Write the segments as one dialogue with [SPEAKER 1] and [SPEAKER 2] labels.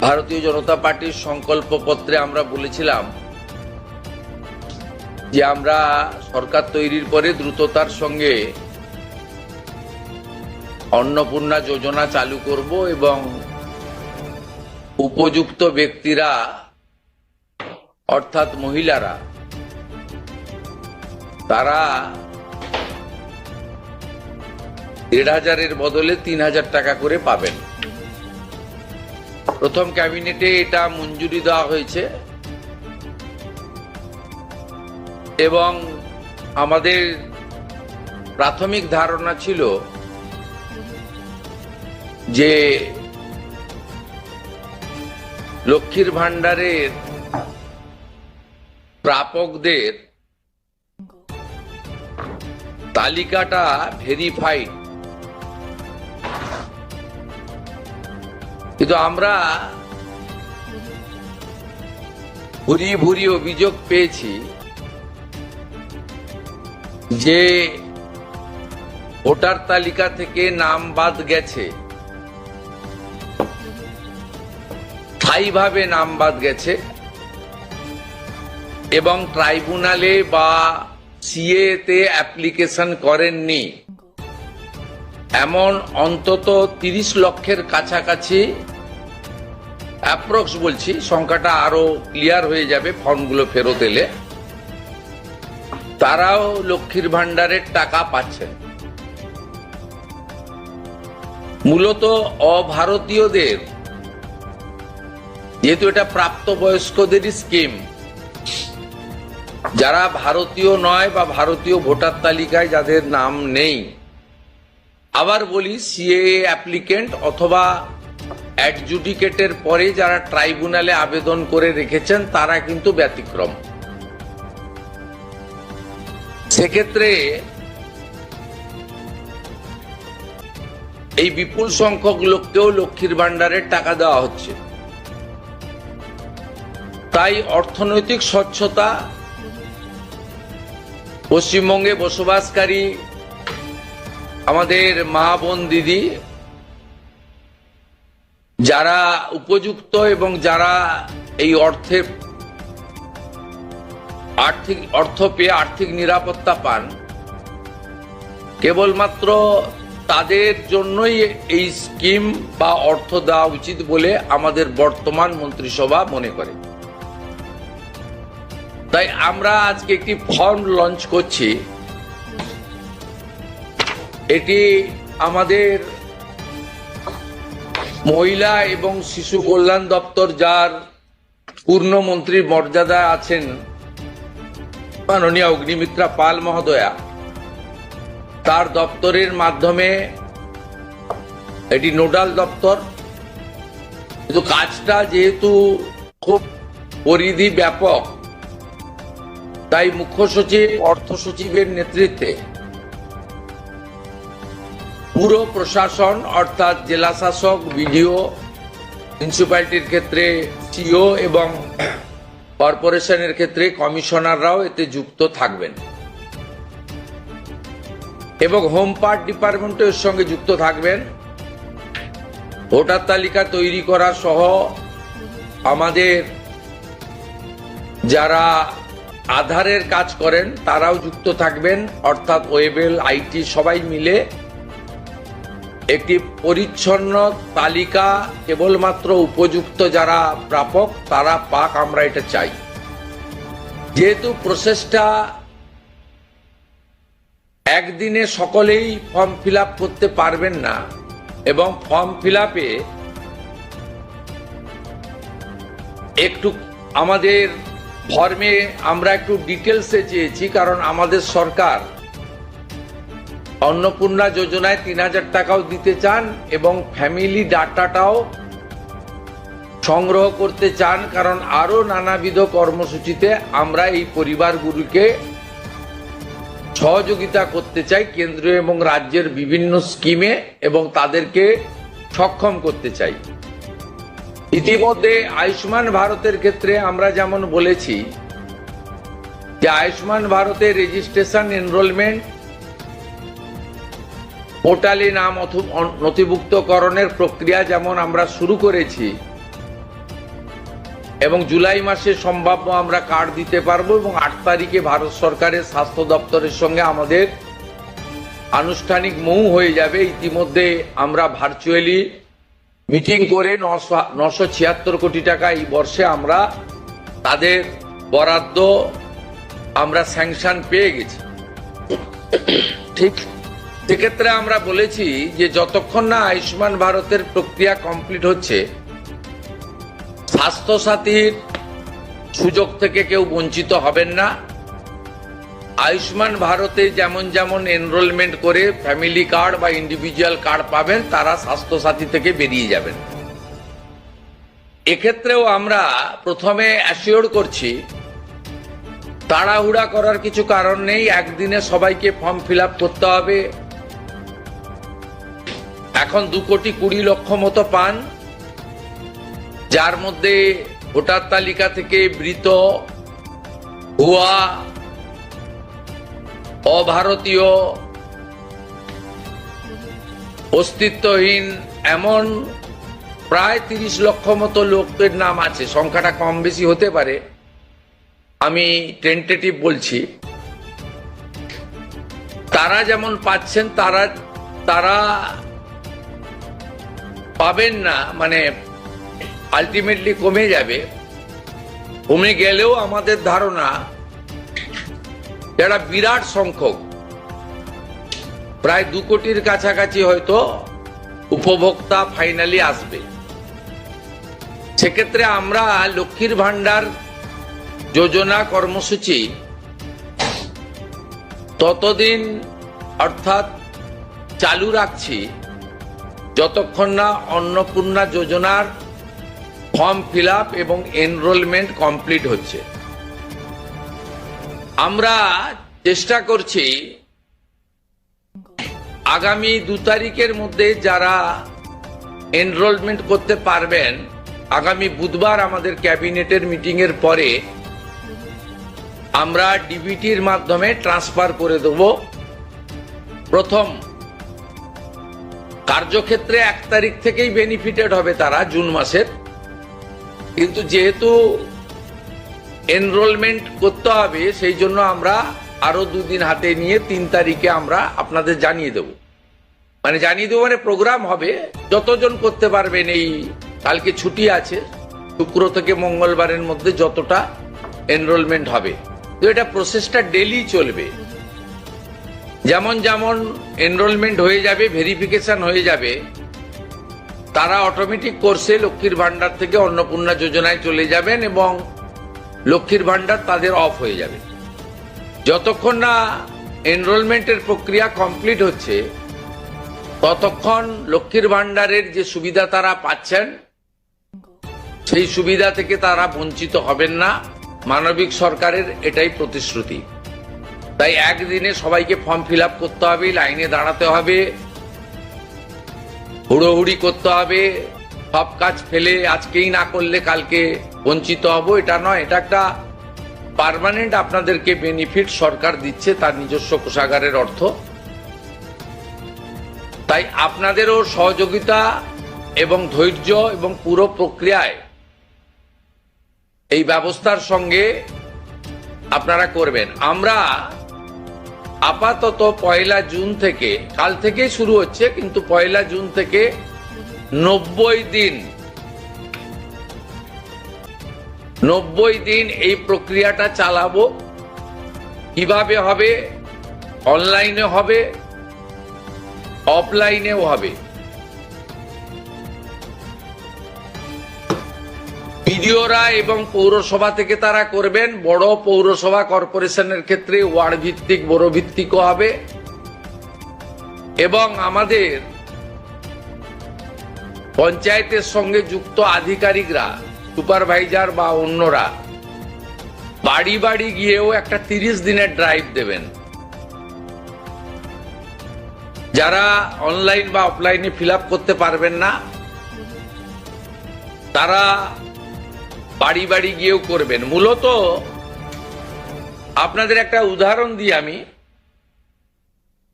[SPEAKER 1] ভারতীয় জনতা পার্টির সংকল্পপত্রে আমরা বলেছিলাম যে আমরা সরকার তৈরির পরে দ্রুততার সঙ্গে অন্নপূর্ণা যোজনা চালু করব এবং উপযুক্ত ব্যক্তিরা অর্থাৎ মহিলারা তারা ১,৫০০-এর বদলে ৩,০০০ টাকা করে পাবেন। প্রথম ক্যাবিনেটে এটা মঞ্জুরি দেওয়া হয়েছে এবং আমাদের প্রাথমিক ধারণা ছিল যে লক্ষ্মীর ভান্ডারের প্রাপকদের তালিকাটা ভেরিফাইড, কিন্তু আমরা ভুরি অভিযোগ পেয়েছি যে ভোটার তালিকা থেকে নাম বাদ গেছে, স্থায়ীভাবে নাম বাদ গেছে এবং ট্রাইব্যুনালে বা সিএ তে অ্যাপ্লিকেশন করেননি এমন অন্তত ৩০ লক্ষের কাছাকাছি, অ্যাপ্রক্স বলছি, সংখ্যাটা আরো ক্লিয়ার হয়ে যাবে ফর্মগুলো ফেরত এলে, তারাও লক্ষ্মীর ভান্ডারের টাকা পাচ্ছেন। মূলত অভারতীয়দের, যেহেতু এটা প্রাপ্তবয়স্কদেরই স্কিম, যারা ভারতীয় নয় বা ভারতীয় ভোটার তালিকায় যাদের নাম নেই, আবার বলি সিএএ অ্যাপ্লিকেন্ট অথবা অ্যাডজুডিকেটের পরে যারা ট্রাইব্যুনালে আবেদন করে রেখেছেন তারা কিন্তু ব্যতিক্রম। সেক্ষেত্রে এই বিপুল সংখ্যক লোককেও লক্ষ্মীর ভান্ডারের টাকা দেওয়া হচ্ছে। তাই অর্থনৈতিক স্বচ্ছতা, পশ্চিমবঙ্গে বসবাসকারী আমাদের মা বোন দিদি যারা উপযুক্ত এবং যারা এই অর্থ পেয়ে আর্থিক নিরাপত্তা পান, কেবলমাত্র তাদের জন্যই এই স্কিম বা অর্থ দেওয়া উচিত বলে আমাদের বর্তমান মন্ত্রিসভা মনে করে। তাই আমরা আজকে একটি ফর্ম লঞ্চ করছি। এটি আমাদের মহিলা এবং শিশু কল্যাণ দপ্তর, যার পূর্ণমন্ত্রীর মর্যাদা আছেন মাননীয় অগ্নিমিত্রা পাল মহোদয়া, তার দপ্তরের মাধ্যমে, এটি নোডাল দপ্তর, কিন্তু কাজটা যেহেতু খুব পরিধি ব্যাপক, তাই মুখ্য সচিব, অর্থ সচিবের নেতৃত্বে পুরো প্রশাসন অর্থাৎ জেলা শাসক, বিডিও, মিউনিসিপ্যালিটির ক্ষেত্রে সিও এবং কর্পোরেশনের ক্ষেত্রে কমিশনাররাও এতে যুক্ত থাকবেন এবং হোম পার্ট ডিপার্টমেন্টও এর সঙ্গে যুক্ত থাকবেন। ভোটার তালিকা তৈরি করা সহ আমাদের যারা আধারের কাজ করেন তারাও যুক্ত থাকবেন, অর্থাৎ ওয়েবেল, আইটি সবাই মিলে একটি পরিচ্ছন্ন তালিকা কেবলমাত্র উপযুক্ত যারা প্রাপক তারা পাক, আমরা এটা চাই। যেহেতু প্রসেসটা একদিনে সকলেই ফর্ম ফিল আপ করতে পারবেন না এবং ফর্ম ফিল আপে একটু আমাদের ফর্মে আমরা একটু ডিটেলসে চেয়েছি, কারণ আমাদের সরকার অন্নপূর্ণা যোজনায় ৩,০০০ টাকাও দিতে চান এবং ফ্যামিলি ডাটাটাও সংগ্রহ করতে চান, কারণ আরো নানাবিধ কর্মসূচিতে আমরা এই পরিবারগুলিকে সহযোগিতা করতে চাই কেন্দ্রীয় এবং রাজ্যের বিভিন্ন স্কিমে এবং তাদেরকে সক্ষম করতে চাই। ইতিমধ্যে আয়ুষ্মান ভারতের ক্ষেত্রে আমরা যেমন বলেছি যে আয়ুষ্মান ভারতের রেজিস্ট্রেশন, এনরোলমেন্ট, পোর্টালে নাম নথিভুক্তকরণের প্রক্রিয়া যেমন আমরা শুরু করেছি, এবং জুলাই মাসে সম্ভাব্য আমরা কার্ড দিতে পারবো এবং 8 তারিখে ভারত সরকারের স্বাস্থ্য দপ্তরের সঙ্গে আমাদের আনুষ্ঠানিক মৌ হয়ে যাবে। ইতিমধ্যে আমরা ভার্চুয়ালি মিটিং করে 976 কোটি টাকা এই বর্ষে আমরা তাদের বরাদ্দ আমরা স্যাংশন পেয়ে গেছি। ঠিক সেক্ষেত্রে আমরা বলেছি যে যতক্ষণ না আয়ুষ্মান ভারতের প্রক্রিয়া কমপ্লিট হচ্ছে, স্বাস্থ্য সাথীর সুযোগ থেকে কেউ বঞ্চিত হবেন না। আয়ুষ্মান ভারতে যেমন যেমন এনরোলমেন্ট করে ফ্যামিলি কার্ড বা ইন্ডিভিজুয়াল কার্ড পাবেন, তারা স্বাস্থ্য সাথী থেকে বেরিয়ে যাবেন। এক্ষেত্রেও আমরা প্রথমে অ্যাসিওর করছি, তাড়াহুড়া করার কিছু কারণ নেই। একদিনে সবাইকে ফর্ম ফিল আপ করতে হবে। এখন 2,20,00,000 মতো পান, যার মধ্যে ভোটার তালিকা থেকে মৃত, ভুয়া, অভারতীয়, অস্তিত্বহীন এমন প্রায় 30 লক্ষ মতো লোকের নাম আছে। সংখ্যাটা কম বেশি হতে পারে, আমি টেন্টেটিভ বলছি। তারা যেমন পাচ্ছেন তারা পাবেন না, মানে আলটিমেটলি কমে যাবে। কমে গেলেও আমাদের ধারণা যারা বিরাট সংখ্যক, প্রায় 2 কোটির কাছাকাছি হয়তো উপভোক্তা ফাইনালি আসবে। সেক্ষেত্রে আমরা লক্ষ্মীর ভান্ডার যোজনা কর্মসূচি ততদিন অর্থাৎ চালু রাখছি যতক্ষণ না অন্নপূর্ণা যোজনার ফর্ম ফিল আপ এবং এনরোলমেন্ট কমপ্লিট হচ্ছে। আমরা চেষ্টা করছি আগামী 2 তারিখের মধ্যে যারা এনরোলমেন্ট করতে পারবেন, আগামী বুধবার আমাদের ক্যাবিনেটের মিটিং এর পরে আমরা ডিবিটির মাধ্যমে ট্রান্সফার করে দেব। প্রথম কার্যক্ষেত্রে 1 তারিখ থেকেই বেনিফিটেড হবে তারা, জুন মাসের। কিন্তু যেহেতু এনরোলমেন্ট করতে হবে, সেই জন্য আমরা আরো 2 দিন হাতে নিয়ে 3 তারিখে আমরা আপনাদের জানিয়ে দেব। মানে প্রোগ্রাম হবে, যতজন করতে পারবেন। এই কালকে ছুটি আছে, শুক্র থেকে মঙ্গলবারের মধ্যে যতটা এনরোলমেন্ট হবে। তো এটা প্রসেসটা ডেলি চলবে। যেমন যেমন এনরোলমেন্ট হয়ে যাবে, ভেরিফিকেশন হয়ে যাবে, তারা অটোমেটিক কোর্সে লক্ষ্মীর ভান্ডার থেকে অন্নপূর্ণা যোজনায় চলে যাবেন এবং লক্ষ্মীর ভান্ডার তাদের অফ হয়ে যাবে। যতক্ষণ না এনরোলমেন্টের প্রক্রিয়া কমপ্লিট হচ্ছে, ততক্ষণ লক্ষ্মীর ভান্ডারের যে সুবিধা তারা পাচ্ছেন, সেই সুবিধা থেকে তারা বঞ্চিত হবেন না। মানবিক সরকারের এটাই প্রতিশ্রুতি। তাই একদিনে সবাইকে ফর্ম ফিল আপ করতে হবে, লাইনে দাঁড়াতে হবে, হুড়োহুড়ি করতে হবে, সব কাজ ফেলে আজকেই না করলে কালকে বঞ্চিত হব, এটা নয়। এটা একটা পার্মানেন্ট আপনাদেরকে বেনিফিট সরকার দিচ্ছে তার নিজস্ব কোষাগারের অর্থ। তাই আপনাদেরও সহযোগিতা এবং ধৈর্য এবং পুরো প্রক্রিয়ায় এই ব্যবস্থার সঙ্গে আপনারা করবেন। আমরা আপাতত 1 জুন থেকে, কাল থেকে শুরু হচ্ছে, কিন্তু 1 জুন থেকে 90 দিন এই প্রক্রিয়াটা চালাবো। কিভাবে হবে? অনলাইনে হবে, অফলাইনেও হবে। বিডিওরা এবং পৌরসভা থেকে তারা করবেন। বড় পৌরসভা কর্পোরেশনের ক্ষেত্রে ওয়ার্ড ভিত্তিক, বড় ভিত্তিকও হবে। এবং আমাদের পঞ্চায়েতের সঙ্গে যুক্ত আধিকারিকরা, সুপারভাইজার বা অন্যরা বাড়ি বাড়ি গিয়েও একটা 30 দিনের ড্রাইভ দেবেন। যারা অনলাইন বা অফলাইনে ফিল আপ করতে পারবেন না, তারা বাড়ি বাড়ি গিয়েও করবেন। মূলত আপনাদের একটা উদাহরণ দিই আমি।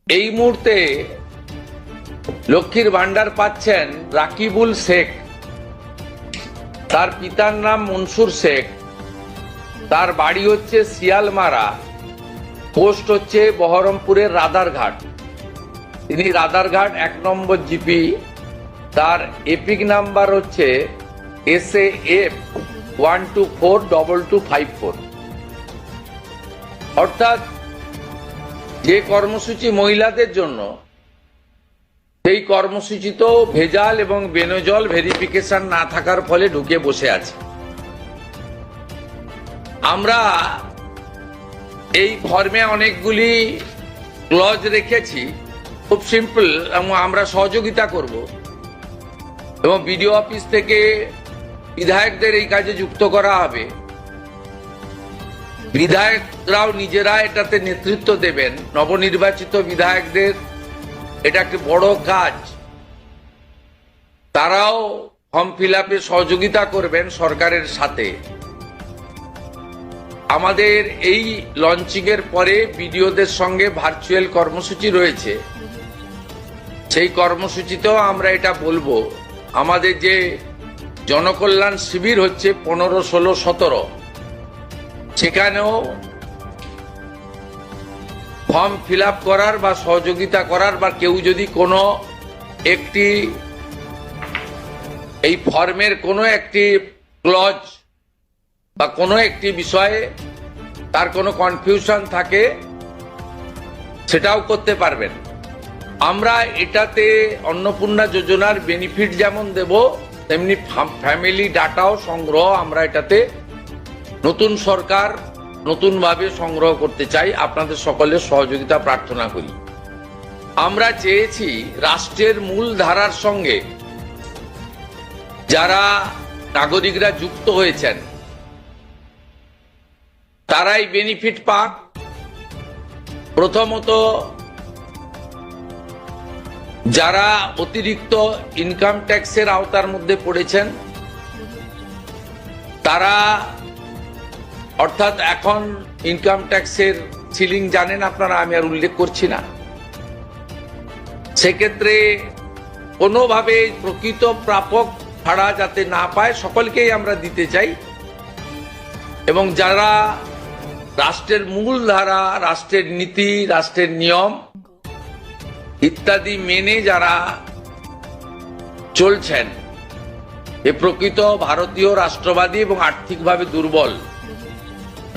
[SPEAKER 1] এই মুহূর্তে লক্ষ্মীর ভান্ডার পাচ্ছেন রাকিবুল শেখ, তার পিতার নাম মনসুর শেখ, তার বাড়ি হচ্ছে শিয়ালমারা, পোস্ট হচ্ছে বহরমপুরের রাদারঘাট। তিনি রাদারঘাট 1 নম্বর জিপি। তার এপিক নাম্বার হচ্ছে SAF 1242254। অর্থাৎ যে কর্মসূচি মহিলাদের জন্য, সেই কর্মসূচি তো ভেজাল এবং বেনজল ভেরিফিকেশন না থাকার ফলে ঢুকে বসে আছে। আমরা এই ফর্মে অনেকগুলি ক্লজ রেখেছি, খুব সিম্পল, এবং আমরা সহযোগিতা করব এবং বিডিও অফিস থেকে বিধায়কদের এই কাজে যুক্ত করা হবে। বিধায়করাও নিজেরা এটাতে নেতৃত্ব দেবেন। নবনির্বাচিত বিধায়কদের এটা একটি বড় কাজ, তারাও ফর্ম ফিল আপে সহযোগিতা করবেন সরকারের সাথে। আমাদের এই লঞ্চিং এর পরে বিডিওদের সঙ্গে ভার্চুয়াল কর্মসূচি রয়েছে, সেই কর্মসূচিতেও আমরা এটা বলবো। আমাদের যে জনকল্যাণ শিবির হচ্ছে 15, 16, 17, সেখানেও ফর্ম ফিল আপ করার বা সহযোগিতা করার, বা কেউ যদি কোনো একটি এই ফর্মের কোনো একটি ক্লজ বা কোনো একটি বিষয়ে তার কোনো কনফিউশন থাকে, সেটাও করতে পারবেন। আমরা এটাতে অন্নপূর্ণা যোজনার বেনিফিট যেমন দেব, তেমনি ফ্যামিলি ডাটাও সংগ্রহ আমরা এটাতে নতুন সরকার নতুনভাবে সংগ্রহ করতে চাই। আপনাদের সকলের সহযোগিতা প্রার্থনা করি। আমরা চেয়েছি রাষ্ট্রের মূল ধারার সঙ্গে যারা নাগরিকরা যুক্ত হয়েছেন তারাই বেনিফিট পাক। প্রথমত, যারা অতিরিক্ত ইনকাম ট্যাক্সের আওতার মধ্যে পড়েছেন তারা, অর্থাৎ এখন ইনকাম ট্যাক্সের সিলিং জানেন আপনারা, আমি আর উল্লেখ করছি না। সেক্ষেত্রে কোনোভাবে প্রকৃত প্রাপক ছাড়া যাতে না পায়, সকলকেই আমরা দিতে চাই। এবং যারা রাষ্ট্রের মূল ধারা, রাষ্ট্রের নীতি, রাষ্ট্রের নিয়ম ইত্যাদি মেনে যারা চলছেন, এ প্রকৃত ভারতীয় রাষ্ট্রবাদী এবং আর্থিকভাবে দুর্বল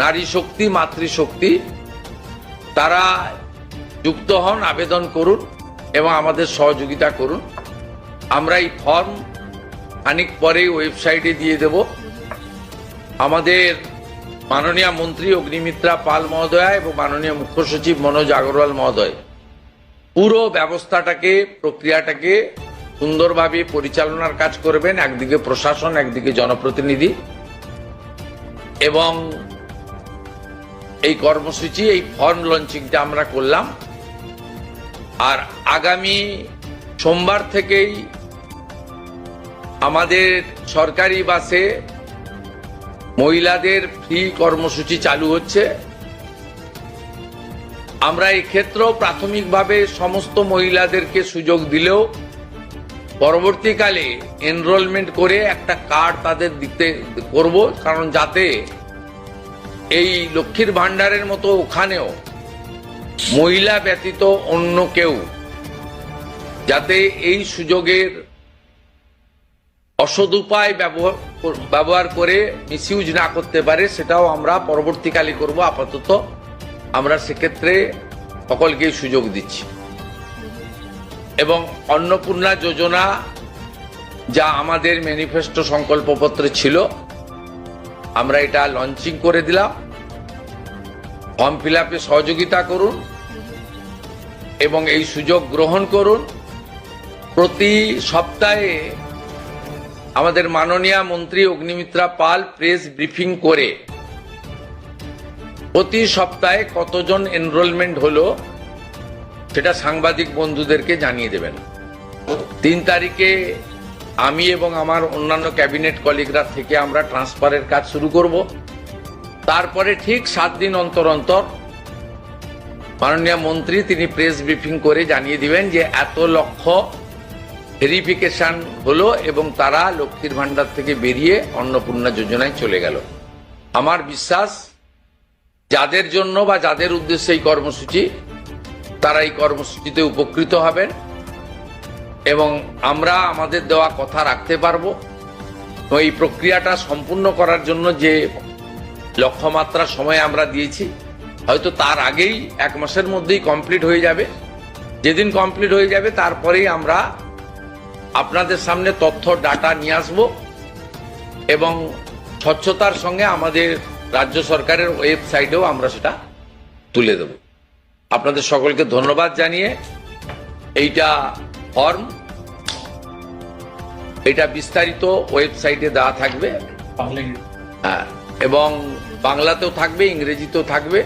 [SPEAKER 1] নারী শক্তি, মাতৃশক্তি, তারা যুক্ত হন, আবেদন করুন এবং আমাদের সহযোগিতা করুন। আমরা এই ফর্ম খানিক পরে ওয়েবসাইটে দিয়ে দেব। আমাদের মাননীয় মন্ত্রী অগ্নিমিত্রা পাল মহোদয়া এবং মাননীয় মুখ্য সচিব মনোজ আগরওয়াল মহোদয় পুরো ব্যবস্থাটাকে, প্রক্রিয়াটাকে সুন্দরভাবে পরিচালনার কাজ করবেন। একদিকে প্রশাসন, একদিকে জনপ্রতিনিধি। এবং এই কর্মসূচি, এই ফর্ম লঞ্চিংটা আমরা করলাম। আর আগামী সোমবার থেকেই আমাদের সরকারি বাসে মহিলাদের ফ্রি কর্মসূচি চালু হচ্ছে। আমরা এই ক্ষেত্রেও প্রাথমিকভাবে সমস্ত মহিলাদেরকে সুযোগ দিলেও পরবর্তীকালে এনরোলমেন্ট করে একটা কার্ড তাদের দিতে করব, কারণ যাতে এই লক্ষ্মীর ভান্ডারের মতো ওখানেও মহিলা ব্যতীত অন্য কেউ যাতে এই সুযোগের অসদুপায় ব্যবহার করে মিসইউজ না করতে পারে, সেটাও আমরা পরবর্তীকালে করব। আপাতত আমরা সেক্ষেত্রে সকলকেই সুযোগ দিচ্ছি। এবং অন্নপূর্ণা যোজনা যা আমাদের ম্যানিফেস্টো সংকল্পপত্রে ছিল, আমরা এটা লঞ্চিং করে দিলাম। ফর্ম ফিল আপে সহযোগিতা করুন এবং এই সুযোগ গ্রহণ করুন। প্রতি সপ্তাহে আমাদের মাননীয় মন্ত্রী অগ্নিমিত্রা পাল প্রেস ব্রিফিং করে প্রতি সপ্তাহে কতজন এনরোলমেন্ট হলো সেটা সাংবাদিক বন্ধুদেরকে জানিয়ে দেবেন। 3 তারিখে আমি এবং আমার অন্যান্য ক্যাবিনেট কলিগরা থেকে আমরা ট্রান্সফারের কাজ শুরু করব। তারপরে ঠিক 7 দিন অন্তর অন্তর মাননীয় মন্ত্রী তিনি প্রেস ব্রিফিং করে জানিয়ে দিবেন যে এত লক্ষ ভেরিফিকেশন হলো এবং তারা লক্ষ্মীর ভান্ডার থেকে বেরিয়ে অন্নপূর্ণা যোজনায় চলে গেল। আমার বিশ্বাস যাদের জন্য বা যাদের উদ্দেশ্যে এই কর্মসূচি, তারা এই কর্মসূচিতে উপকৃত হবেন এবং আমরা আমাদের দেওয়া কথা রাখতে পারবো। এই প্রক্রিয়াটা সম্পূর্ণ করার জন্য যে লক্ষ্যমাত্রা সময় আমরা দিয়েছি, হয়তো তার আগেই 1 মাসের মধ্যেই কমপ্লিট হয়ে যাবে। যেদিন কমপ্লিট হয়ে যাবে তারপরেই আমরা আপনাদের সামনে তথ্য ডাটা নিয়ে আসব এবং স্বচ্ছতার সঙ্গে আমাদের রাজ্য সরকারের ওয়েবসাইটেও আমরা সেটা তুলে দেব। আপনাদের সকলকে ধন্যবাদ জানিয়ে এইটা ফর্ম, এটা বিস্তারিত ওয়েবসাইটে দেওয়া থাকবে, হ্যাঁ, এবং বাংলাতেও থাকবে, ইংরেজিতেও থাকবে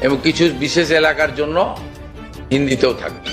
[SPEAKER 1] এবং কিছু বিশেষ এলাকার জন্য হিন্দিতেও থাকবে।